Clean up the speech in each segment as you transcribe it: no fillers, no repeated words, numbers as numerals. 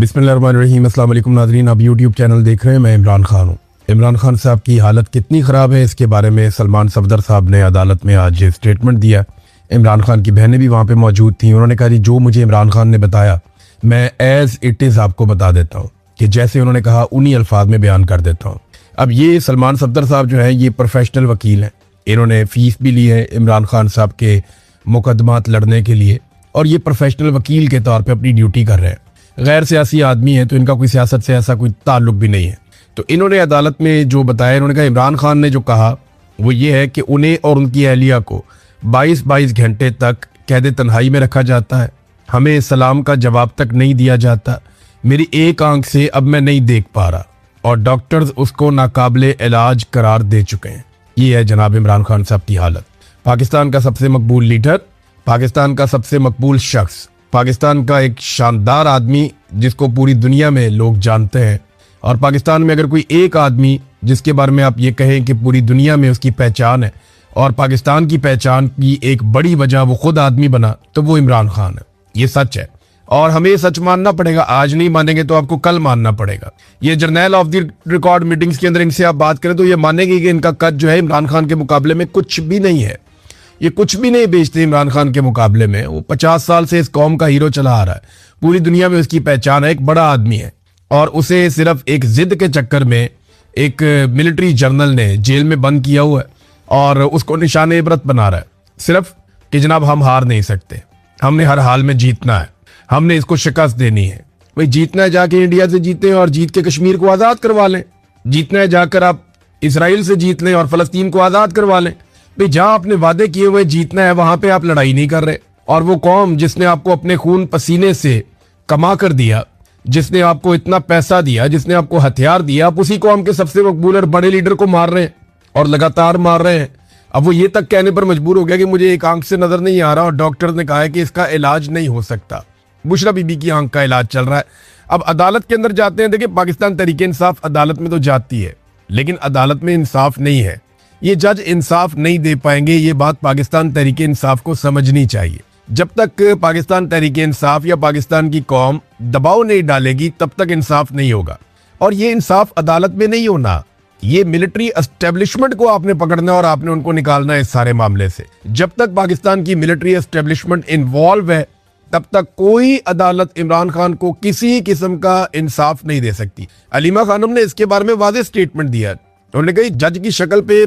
बिस्मिल्लाहिर्रहमानिर्रहीम। अस्सलाम वालेकुम नाज़रीन, आप यूट्यूब चैनल देख रहे हैं। मैं इमरान खान हूँ। इमरान खान साहब की हालत कितनी ख़राब है इसके बारे में सलमान सफदर साहब ने अदालत में आज स्टेटमेंट दिया। इमरान खान की बहनें भी वहाँ पे मौजूद थी। उन्होंने कहा जी जो मुझे इमरान खान ने बताया मैं एज़ इट इज़ आपको बता देता हूँ कि जैसे उन्होंने कहा उन्हीं अल्फाज में बयान कर देता हूँ। अब ये सलमान सफदर साहब जो है ये प्रोफेशनल वकील हैं। इन्होंने फ़ीस भी ली है इमरान खान साहब के मुकदमात लड़ने के लिए और ये प्रोफेशनल वकील के तौर पे अपनी ड्यूटी कर रहे हैं। गैर सियासी आदमी है तो इनका कोई सियासत से ऐसा कोई ताल्लुक भी नहीं है। तो इन्होंने अदालत में जो बताया, इन्होंने कहा इमरान खान ने जो कहा वो ये है कि उन्हें और उनकी अहलिया को 22-22 घंटे तक कैद तन्हाई में रखा जाता है। हमें सलाम का जवाब तक नहीं दिया जाता। मेरी एक आंख से अब मैं नहीं देख पा रहा और डॉक्टर्स उसको नाकाबिले इलाज करार दे चुके हैं। ये है जनाब इमरान खान साहब की हालत। पाकिस्तान का सबसे मकबूल लीडर, पाकिस्तान का सबसे मकबूल शख्स, पाकिस्तान का एक शानदार आदमी जिसको पूरी दुनिया में लोग जानते हैं। और पाकिस्तान में अगर कोई एक आदमी जिसके बारे में आप ये कहें कि पूरी दुनिया में उसकी पहचान है और पाकिस्तान की पहचान की एक बड़ी वजह वो खुद आदमी बना तो वो इमरान खान है। ये सच है और हमें ये सच मानना पड़ेगा। आज नहीं मानेंगे तो आपको कल मानना पड़ेगा। ये journal of the record meetings के अंदर इनसे आप बात करें तो ये मानेंगे कि इनका कद जो है इमरान खान के मुकाबले में कुछ भी नहीं है। ये कुछ भी नहीं बेचते इमरान खान के मुकाबले में। वो 50 साल से इस कौम का हीरो चला आ रहा है। पूरी दुनिया में उसकी पहचान है, एक बड़ा आदमी है और उसे सिर्फ एक जिद के चक्कर में एक मिलिट्री जर्नल ने जेल में बंद किया हुआ है और उसको निशाने इबरत बना रहा है सिर्फ कि जनाब हम हार नहीं सकते, हमने हर हाल में जीतना है, हमने इसको शिकस्त देनी है। भाई जीतना है जाके इंडिया से जीते और जीत के कश्मीर को आज़ाद करवा लें। जीतना है जाकर आप इसराइल से जीत लें और फलस्तीन को आज़ाद करवा लें। भाई जहां आपने वादे किए हुए जीतना है वहां पे आप लड़ाई नहीं कर रहे। और वो कौम जिसने आपको अपने खून पसीने से कमा कर दिया, जिसने आपको इतना पैसा दिया, जिसने आपको हथियार दिया, आप उसी कौम के सबसे मकबूल और बड़े लीडर को मार रहे हैं और लगातार मार रहे हैं। अब वो ये तक कहने पर मजबूर हो गया कि मुझे एक आंख से नजर नहीं आ रहा और डॉक्टर ने कहा है कि इसका इलाज नहीं हो सकता। बुशरा बीबी की आंख का इलाज चल रहा है। अब अदालत के अंदर जाते हैं। देखिए पाकिस्तान तहरीक इंसाफ अदालत में तो जाती है लेकिन अदालत में इंसाफ नहीं है। ये जज इंसाफ नहीं दे पाएंगे। ये बात पाकिस्तान तहरीक इंसाफ को समझनी चाहिए। जब तक पाकिस्तान तहरीक इंसाफ या पाकिस्तान की कौम दबाव नहीं डालेगी तब तक इंसाफ नहीं होगा। और ये इंसाफ अदालत में नहीं होना, ये मिलिट्री एस्टेब्लिशमेंट को आपने पकड़ना और आपने उनको निकालना है इस सारे मामले से। जब तक पाकिस्तान की मिलिट्री एस्टेब्लिशमेंट इन्वॉल्व है तब तक कोई अदालत इमरान खान को किसी किस्म का इंसाफ नहीं दे सकती। अलीमा खानम ने इसके बारे में वाज़ेह स्टेटमेंट दिया। उन्होंने कहा जज की शक्ल पे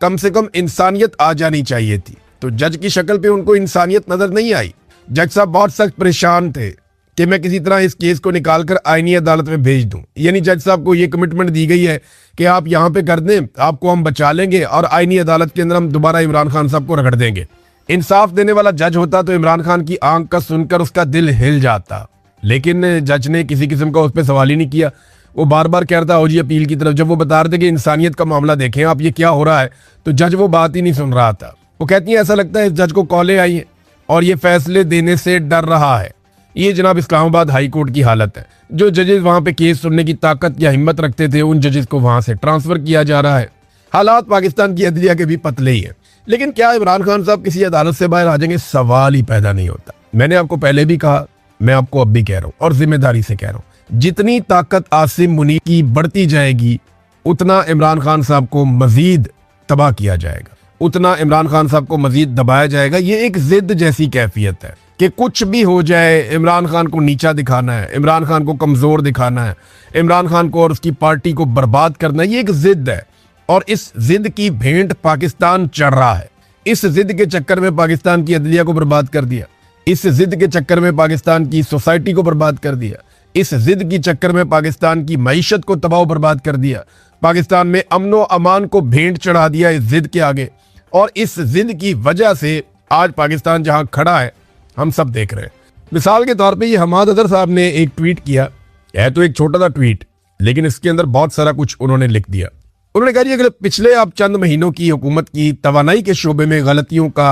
कम से कम इंसानियत आ जानी चाहिए थी। तो जज की शक्ल पे उनको इंसानियत नजर नहीं आई। जज साहब बहुत सख्त परेशान थे कि मैं किसी तरह इस केस को निकालकर आईनी अदालत में भेज दूं। यानी जज साहब को ये कमिटमेंट दी गई है कि आप यहाँ पे कर दें, आपको हम बचा लेंगे और आईनी अदालत के अंदर हम दोबारा इमरान खान साहब को रगड़ देंगे। इंसाफ देने वाला जज होता तो इमरान खान की आंख का सुनकर उसका दिल हिल जाता। लेकिन जज ने किसी किस्म का उस पर सवाल ही नहीं किया। वो बार बार कह रहा था हो जी अपील की तरफ। जब वो बता रहे थे कि इंसानियत का मामला देखें आप, ये क्या हो रहा है, तो जज वो बात ही नहीं सुन रहा था। वो कहती है ऐसा लगता है इस जज को कॉलें आई हैं और ये फैसले देने से डर रहा है। ये जनाब इस्लामाबाद हाई कोर्ट की हालत है। जो जजेस वहां पे केस सुनने की ताकत या हिम्मत रखते थे उन जजेस को वहां से ट्रांसफर किया जा रहा है। हालात पाकिस्तान की अदलिया के भी पतले ही है। लेकिन क्या इमरान खान साहब किसी अदालत से बाहर आ जाएंगे, सवाल ही पैदा नहीं होता। मैंने आपको पहले भी कहा, मैं आपको अब भी कह रहा हूँ और जिम्मेदारी से कह रहा हूँ, जितनी ताकत आसिम मुनीर की बढ़ती जाएगी उतना इमरान खान साहब को मजीद तबाह किया जाएगा, उतना इमरान खान साहब को मजीद दबाया जाएगा। ये एक जिद जैसी कैफियत है कि कुछ भी हो जाए इमरान खान को नीचा दिखाना है, इमरान खान को कमजोर दिखाना है, इमरान खान को और उसकी पार्टी को बर्बाद करना है। ये एक जिद है और इस जिद की भेंट पाकिस्तान चढ़ रहा है। इस जिद के चक्कर में पाकिस्तान की अदलिया को बर्बाद कर दिया। इस जिद के चक्कर में पाकिस्तान की सोसाइटी को बर्बाद कर दिया। इस जिद की चक्कर में पाकिस्तान की मईशत को तबाह बर्बाद कर दिया। पाकिस्तान में अमनो अमान को भेंट चढ़ा दिया इस जिद के आगे। और इस जिद की वजह से आज पाकिस्तान जहां खड़ा है हम सब देख रहे हैं। मिसाल के तौर पे ये हमाद अदर साहब ने एक ट्वीट किया है, तो एक छोटा सा ट्वीट लेकिन इसके अंदर बहुत सारा कुछ उन्होंने लिख दिया। उन्होंने कहा अगर पिछले आप चंद महीनों की हुकूमत की तवानाई के शोबे में गलतियों का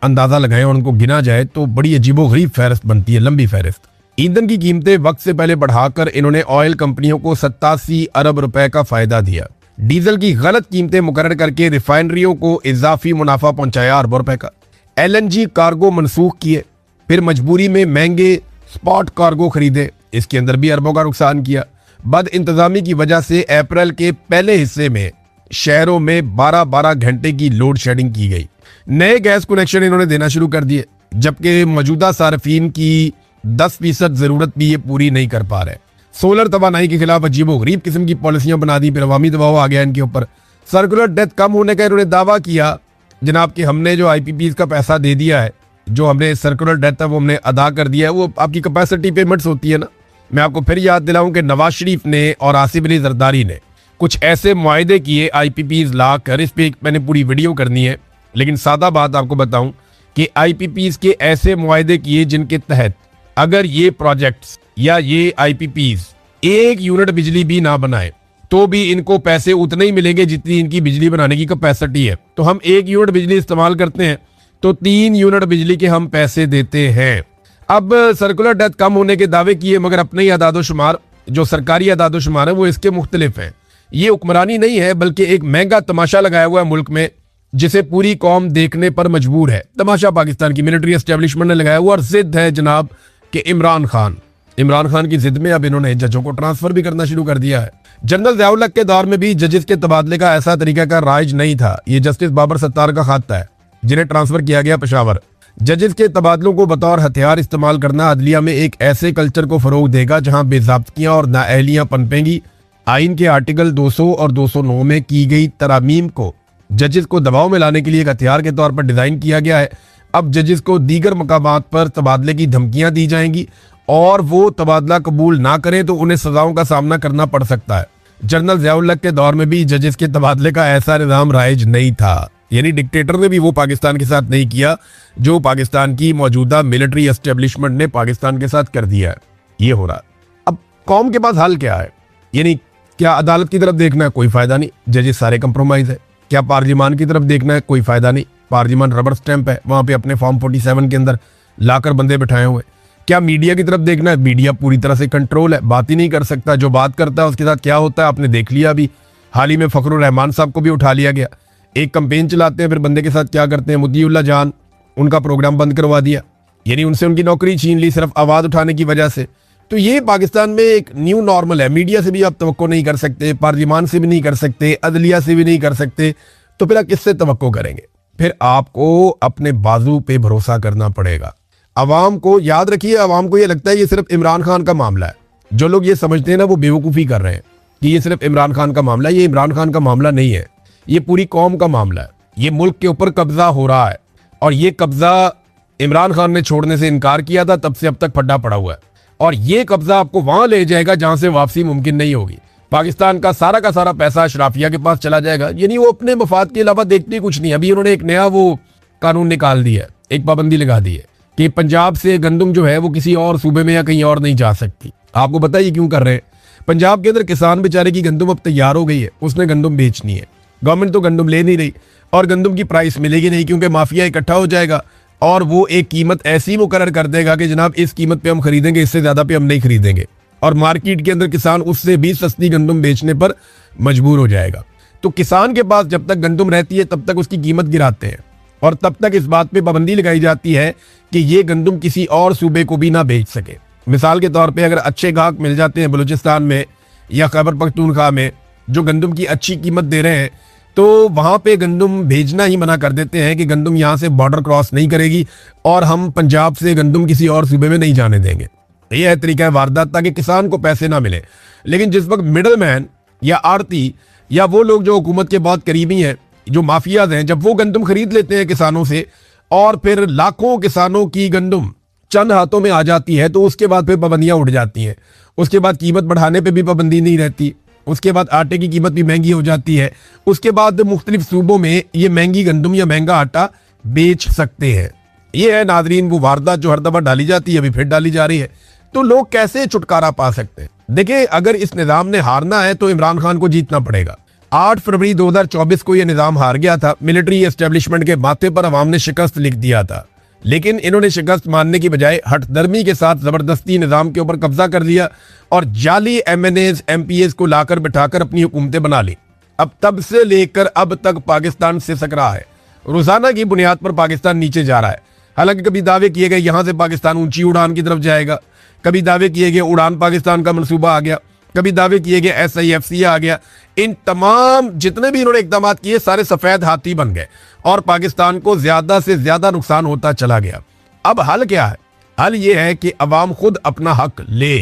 अंदाजा लगाएं और उनको गिना जाए तो बड़ी अजीबोगरीब फहरिस्त बनती है, लंबी फहरिस्त। ईंधन की कीमतें वक्त से पहले बढ़ाकर इन्होंने ऑयल कंपनियों को 87 अरब रुपए का फायदा दिया। डीजल की गलत कीमतें मुकर्रर करके रिफाइनरियों को इजाफी मुनाफा पहुंचाया अरबों रुपए का। LNG कार्गो मनसूख किए, फिर मजबूरी में महंगे स्पॉट कार्गो खरीदे इसके अंदर भी अरबों का नुकसान किया। बद इंतजामी की वजह से अप्रैल के पहले हिस्से में शहरों में 12-12 घंटे की लोड शेडिंग की गई। नए गैस कनेक्शन इन्होंने देना शुरू कर दिए, जबकि मौजूदा सार्फिन की 10% जरूरत भी ये पूरी नहीं कर पा रहे। सोलर तवानाई के खिलाफ अजीबोगरीब किस्म की पॉलिसियां बना दी, फिर अवामी दबाव आ गया इनके ऊपर। सर्कुलर डेथ कम होने का इन्होंने दावा किया जनाब कि हमने जो IPPs का पैसा दे दिया है, जो हमने सर्कुलर डेथ है वो हमने अदा कर दिया है। वो आपकी कैपेसिटी पेमेंट्स होती है ना। मैं आपको फिर याद दिलाऊं कि नवाज शरीफ ने और आसिफ अली जरदारी ने कुछ ऐसे मुआहदे किए IPPs ला कर, इस पे मैंने पूरी वीडियो करनी है, लेकिन सादा बात आपको बताऊं कि IPPs के ऐसे मुआहदे किए जिनके तहत अगर ये प्रोजेक्ट्स या ये IPPs 1 यूनिट बिजली भी ना बनाए तो भी इनको पैसे उतने ही मिलेंगे जितनी इनकी बिजली बनाने की कैपेसिटी है। तो हम 1 यूनिट बिजली इस्तेमाल करते हैं तो 3 यूनिट बिजली के हम पैसे देते हैं। अब सर्कुलर डेथ कम होने के दावे किए, मगर अपने ही अदादोशुमार, जो सरकारी अदादोशुमार है वो इसके मुख्तलिफ हैं। ये हुक्मरानी नहीं है, बल्कि एक महंगा तमाशा लगाया हुआ है मुल्क में, जिसे पूरी कौम देखने पर मजबूर है। तमाशा पाकिस्तान की मिलिट्री एस्टेब्लिशमेंट ने लगाया हुआ और जिद है जनाब कि इमरान खान की जिद में अब इन्होंने जजों को ट्रांसफर भी करना शुरू कर दिया है। जनरल ज़ियाउल हक के दौर में भी जजेस के तबादले का ऐसा तरीका का राइज नहीं था। ये जस्टिस बाबर सत्तार का खाता है जिन्हें ट्रांसफर किया गया पेशावर। जजेस के तबादलों को बतौर हथियार इस्तेमाल करना अदलिया में एक ऐसे कल्चर को फरोग देगा जहां बेज़ाब्तियां और नाअहलियां पनपेंगी। आइन के आर्टिकल 200 और 209 में की गई तरामीम को जजेस को दबाव में लाने के लिए एक हथियार के तौर पर डिजाइन किया गया है। अब जजेस को दीगर मकामात पर तबादले की धमकियां दी जाएंगी और वो तबादला कबूल ना करें तो उन्हें सजाओं का सामना करना पड़ सकता है। जनरल ज़ियाउल हक के दौर में भी जजेस के तबादले का ऐसा निज़ाम राइज नहीं था, यानी डिक्टेटर ने भी वो पाकिस्तान के साथ नहीं किया जो पाकिस्तान की मौजूदा मिलिट्री एस्टेब्लिशमेंट ने पाकिस्तान के साथ कर दिया है। ये हो रहा है। अब कौम के पास हाल क्या है? यानी क्या अदालत की तरफ देखना है? कोई फायदा नहीं, जजेस सारे कंप्रोमाइज है। क्या पार्लियामान की तरफ देखना है? कोई फायदा नहीं, पार्लियामान रबर स्टैंप है, वहां पे अपने फॉर्म 47 के अंदर लाकर बंदे बिठाए हुए। क्या मीडिया की तरफ देखना है? मीडिया पूरी तरह से कंट्रोल है, बात ही नहीं कर सकता। जो बात करता है उसके साथ क्या होता है आपने देख लिया। अभी हाल ही में फखरुर रहमान साहब को भी उठा लिया गया। एक कंपेन चलाते हैं, फिर बंदे के साथ क्या करते हैं, मुद्दीउल्लाह जान उनका प्रोग्राम बंद करवा दिया, यानी उनसे उनकी नौकरी छीन ली सिर्फ आवाज उठाने की वजह से। तो ये पाकिस्तान में एक न्यू नॉर्मल है। मीडिया से भी आप तवक्को नहीं कर सकते, पार्लियामान से भी नहीं कर सकते, अदलिया से भी नहीं कर सकते, तो फिर आप किससे तवक्को करेंगे? फिर आपको अपने बाजू पे भरोसा करना पड़ेगा। अवाम को याद रखिए, अवाम को ये लगता है ये सिर्फ इमरान खान का मामला है। जो लोग ये समझते हैं ना वो बेवकूफ़ी कर रहे हैं कि ये सिर्फ इमरान खान का मामला है। ये इमरान खान का मामला नहीं है, ये पूरी कौम का मामला है। ये मुल्क के ऊपर कब्जा हो रहा है और ये कब्जा इमरान खान ने छोड़ने से इनकार किया था, तब से अब तक फड्डा पड़ा हुआ है। और ये कब्जा आपको वहां ले जाएगा जहां से वापसी मुमकिन नहीं होगी। पाकिस्तान का सारा पैसा अशराफिया के पास चला जाएगा, यानी वो अपने मफाद के अलावा देखते कुछ नहीं। अभी उन्होंने एक नया वो कानून निकाल दिया है, एक पाबंदी लगा दी है कि पंजाब से गंदम जो है वो किसी और सूबे में या कहीं और नहीं जा सकती। आपको बताइए क्यों कर रहे हैं? पंजाब के अंदर किसान बेचारे की गंदम अब तैयार हो गई है, उसने गंदम बेचनी है। गवर्नमेंट तो गंदम ले नहीं रही और गंदम की प्राइस मिलेगी नहीं, क्योंकि माफिया इकट्ठा हो जाएगा और वो एक कीमत ऐसी मुकर्रर कर देगा कि जनाब इस कीमत पे हम खरीदेंगे, इससे ज्यादा पे हम नहीं खरीदेंगे। और मार्केट के अंदर किसान उससे भी सस्ती गंदम बेचने पर मजबूर हो जाएगा। तो किसान के पास जब तक गंदम रहती है तब तक उसकी कीमत गिराते हैं और तब तक इस बात पे पाबंदी लगाई जाती है कि ये गंदम किसी और सूबे को भी ना बेच सके। मिसाल के तौर पे अगर अच्छे ग्राहक मिल जाते हैं बलूचिस्तान में या खैबर पख्तूनख्वा में जो गंदम की अच्छी कीमत दे रहे हैं, तो वहां पे गंदम भेजना ही मना कर देते हैं कि गंदम यहाँ से बॉर्डर क्रॉस नहीं करेगी और हम पंजाब से गंदम किसी और सूबे में नहीं जाने देंगे। यह है तरीका है वारदात, ताकि किसान को पैसे ना मिले। लेकिन जिस वक्त मिडल मैन या आड़ती या वो लोग जो हुकूमत के बहुत करीबी हैं, जो माफियाज हैं, जब वो गंदम खरीद लेते हैं किसानों से और फिर लाखों किसानों की गंदम चंद हाथों में आ जाती है, तो उसके बाद फिर पाबंदियां उठ जाती हैं। उसके बाद कीमत बढ़ाने पे भी पाबंदी नहीं रहती, उसके बाद आटे की कीमत भी महंगी हो जाती है, उसके बाद मुख्तलिफ सूबों में ये महंगी गंदम या महंगा आटा बेच सकते हैं। ये है नाजरीन वो वारदात जो हर दफा डाली जाती है, अभी फिर डाली जा रही है। तो लोग कैसे छुटकारा पा सकते हैं? देखिए, अगर इस निजाम ने हारना है तो इमरान खान को जीतना पड़ेगा। 8 फरवरी 2024 को यह निजाम हार गया था। मिलिट्री एस्टेब्लिशमेंट के माथे पर अवाम ने शिकस्त लिख दिया था, लेकिन इन्होंने शिकस्त मानने की बजाय हठधर्मी के साथ जबरदस्ती निजाम के ऊपर कब्जा कर लिया और जाली MNAs MPAs को लाकर बिठाकर अपनी हुकूमतें बना ली। अब तब से लेकर अब तक पाकिस्तान सिसक रहा है। रोजाना की बुनियाद पर पाकिस्तान नीचे जा रहा है। हालांकि कभी दावे किए गए यहां से पाकिस्तान ऊंची उड़ान की तरफ जाएगा, कभी दावे किए गए उड़ान पाकिस्तान का मंसूबा आ गया, कभी दावे किए गए SIFC आ गया। इन तमाम जितने भी इन्होंने इकदाम किए सारे सफेद हाथी बन गए और पाकिस्तान को ज्यादा से ज्यादा नुकसान होता चला गया। अब हल क्या है? हल ये है कि अवाम खुद अपना हक ले।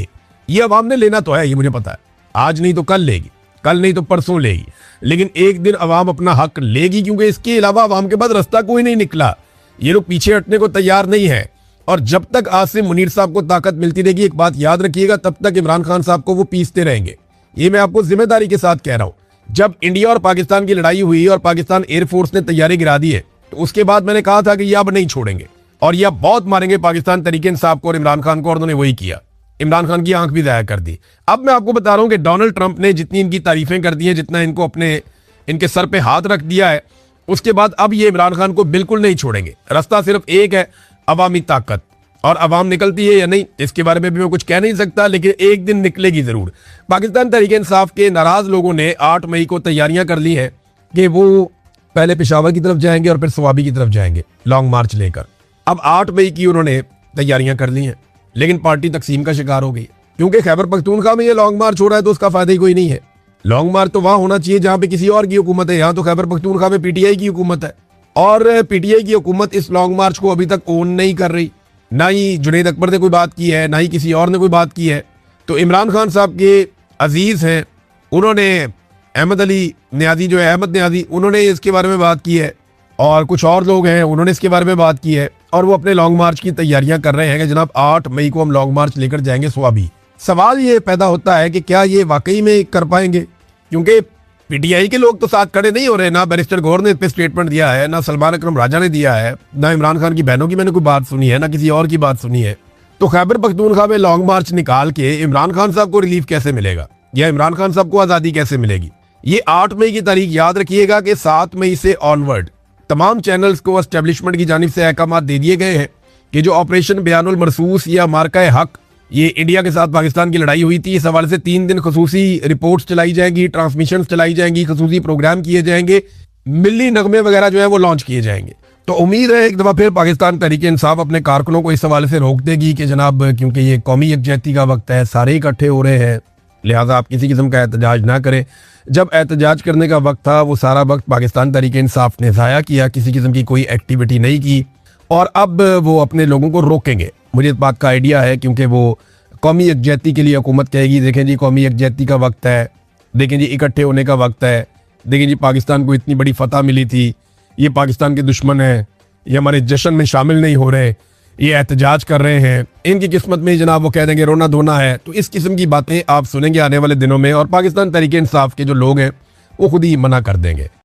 ये अवाम ने लेना तो है, ये मुझे पता है, आज नहीं तो कल लेगी, कल नहीं तो परसों लेगी, लेकिन एक दिन अवाम अपना हक लेगी, क्योंकि इसके अलावा अवाम के पास रास्ता कोई नहीं निकला। ये लोग पीछे हटने को तैयार नहीं है। और जब तक आसिम मुनीर साहब को ताकत मिलती रहेगी, एक बात याद रखिएगा, तब तक इमरान खान साहब को वो पीसते रहेंगे। ये मैं आपको जिम्मेदारी के साथ कह रहा हूं। जब इंडिया और पाकिस्तान की लड़ाई हुई और पाकिस्तान एयरफोर्स ने तैयारी गिरा दी है, तो उसके बाद मैंने कहा था कि ये अब नहीं छोड़ेंगे और ये बहुत मारेंगे पाकिस्तान तरीके इंसाफ को और इमरान खान को, और उन्होंने वही किया। इमरान खान की आंख भी जाया कर दी। अब मैं आपको बता रहा हूं कि डोनाल्ड ट्रंप ने जितनी इनकी तारीफें कर दी हैं, जितना इनको इनके सर पे हाथ रख दिया है, उसके बाद अब ये इमरान खान को बिल्कुल नहीं छोड़ेंगे। रास्ता सिर्फ एक है, अवामी ताकत। और अवाम निकलती है या नहीं, इसके बारे में भी मैं कुछ कह नहीं सकता, लेकिन एक दिन निकलेगी जरूर। पाकिस्तान तहरीक इंसाफ के नाराज लोगों ने 8 मई को तैयारियां कर ली हैं कि वो पहले पेशावर की तरफ जाएंगे और फिर स्वाबी की तरफ जाएंगे लॉन्ग मार्च लेकर। अब 8 मई की उन्होंने तैयारियां कर ली हैं, लेकिन पार्टी तकसीम का शिकार हो गई, क्योंकि खैबर पख्तूनख्वा में ये लॉन्ग मार्च हो रहा है तो उसका फायदा ही कोई नहीं है। लॉन्ग मार्च तो वहां होना चाहिए जहां पे किसी और की हुकूमत है। यहाँ तो खैबर पख्तूनख्वा में PTI की हुकूमत है और PTI की हुकूमत इस लॉन्ग मार्च को अभी तक ओन नहीं कर रही। ना ही जुनैद अकबर ने कोई बात की है, ना ही किसी और ने कोई बात की है। तो इमरान खान साहब के अजीज हैं, उन्होंने अहमद अली न्याजी जो है, अहमद न्याजी, उन्होंने इसके बारे में बात की है और कुछ और लोग हैं उन्होंने इसके बारे में बात की है और वो अपने लॉन्ग मार्च की तैयारियां कर रहे हैं कि जनाब 8 मई को हम लॉन्ग मार्च लेकर जाएंगे स्वाबी। सवाल ये पैदा होता है कि क्या ये वाकई में कर पाएंगे, क्योंकि PTI के लोग तो साथ खड़े नहीं हो रहे। ना बैरिस्टर गौहर ने इस पे स्टेटमेंट दिया है, ना सलमान अकरम राजा ने दिया है, ना इमरान खान की बहनों की मैंने कोई बात सुनी है, ना किसी और की बात सुनी है। तो खैबर पख्तूनख्वा में लॉन्ग मार्च निकाल के इमरान खान साहब को रिलीफ कैसे मिलेगा या इमरान खान साहब को आज़ादी कैसे मिलेगी? ये 8 मई की तारीख याद रखिएगा कि 7 मई से ऑनवर्ड तमाम चैनल्स को एस्टेब्लिशमेंट की जानिब से अहकाम दे दिए गए हैं कि जो ऑपरेशन बयानुल मरसूस या मार्का हक, ये इंडिया के साथ पाकिस्तान की लड़ाई हुई थी, इस हवाले से 3 दिन खसूसी रिपोर्ट्स चलाई जाएंगी, ट्रांसमिशन चलाई जाएंगी, खसूसी प्रोग्राम किए जाएंगे, मिली नगमे वगैरह जो है वो लॉन्च किए जाएंगे। तो उम्मीद है एक दफ़ा फिर पाकिस्तान तहरीक इंसाफ अपने कारकुनों को इस हवाले से रोक देगी कि जनाब, क्योंकि ये कौमी यकजहती का वक्त है, सारे इकट्ठे हो रहे हैं, लिहाजा आप किसी किस्म का एहतजाज ना करें। जब एहतजाज करने का वक्त था वो सारा वक्त पाकिस्तान तहरीक इंसाफ ने ज़ाया किया, किसी किस्म की कोई एक्टिविटी नहीं की और अब वो अपने लोगों को रोकेंगे। मुझे इस बात का आइडिया है, क्योंकि वो कौमी यकजहती के लिए हुकूमत कहेगी, देखें जी कौमी यकजहती का वक्त है, देखें जी इकट्ठे होने का वक्त है, देखें जी पाकिस्तान को इतनी बड़ी फतह मिली थी, ये पाकिस्तान के दुश्मन हैं, ये हमारे जश्न में शामिल नहीं हो रहे, ये एहतजाज कर रहे हैं, इनकी किस्मत में जनाब वो कह देंगे रोना धोना है। तो इस किस्म की बातें आप सुनेंगे आने वाले दिनों में और पाकिस्तान तहरीक इंसाफ के जो लोग हैं वो खुद ही मना कर देंगे।